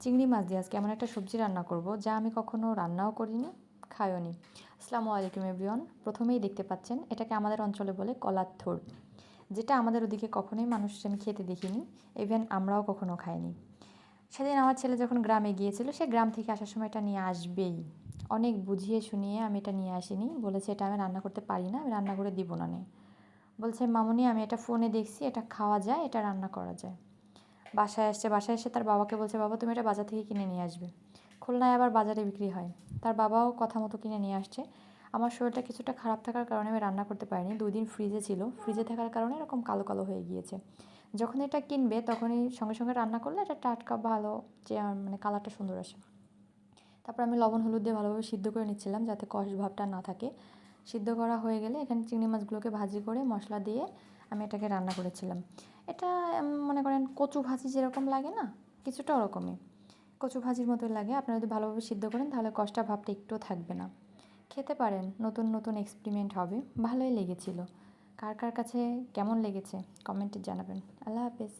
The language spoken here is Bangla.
চিংড়ি মাছ দিয়ে আজকে এমন একটা সবজি রান্না করব যা আমি কখনো রান্নাও করিনি, খাইও নি। আসসালামু আলাইকুম এভরিওয়ান। প্রথমেই দেখতে পাচ্ছেন এটাকে আমাদের অঞ্চলে বলে কলার থোড়, যেটা আমাদের ওদিকে কখনোই মানুষ আমি খেতে দেখিনি, ইভেন আমরাও কখনো খাইনি। সেদিন আমার ছেলে যখন গ্রামে গিয়েছিল, সে গ্রাম থেকে আসার সময় এটা নিয়ে আসবেই। অনেক বুঝিয়ে শুনিয়ে আমি এটা নিয়ে আসিনি, বলেছে এটা আমি রান্না করতে পারি না, আমি রান্না করে দিব না নে। বলছে মামুনি আমি এটা ফোনে দেখছি, এটা খাওয়া যায়, এটা রান্না করা যায়। বাসায় আসছে, বাসায় এসে তার বাবাকে বলছে বাবা তুমি এটা বাজার থেকে কিনে নিয়ে আসবে। খুলনায় আবার বাজারে বিক্রি হয়। তার বাবাও কথা মতো কিনে নিয়ে আসছে। আমার শরীরটা কিছুটা খারাপ থাকার কারণে আমি রান্না করতে পারিনি, 2 দিন ফ্রিজে ছিল, ফ্রিজে থাকার কারণে এরকম কালো কালো হয়ে গিয়েছে। যখন এটা কিনবে তখনই সঙ্গে সঙ্গে রান্না করলে এটা টাটকা ভালো, যে মানে কালারটা সুন্দর আসে। তারপর আমি লবণ হলুদ দিয়ে ভালোভাবে সিদ্ধ করে নিচ্ছিলাম যাতে কষ ভাবটা না থাকে। সিদ্ধ করা হয়ে গেলে এখানে চিংড়ি মাছগুলোকে ভাজি করে মশলা দিয়ে আমি এটাকে রান্না করেছিলাম। এটা মনে করেন কচু ভাজি যেরকম লাগে না, কিছুটা ওরকমই কচু ভাজির মতোই লাগে। আপনারা যদি ভালোভাবে সিদ্ধ করেন তাহলে কষটা ভাবটা একটুও থাকবে না। খেতে পারেন, নতুন নতুন এক্সপেরিমেন্ট হবে। ভালোই লেগেছিল। কার কার কাছে কেমন লেগেছে কমেন্টে জানাবেন। আল্লাহ হাফেজ।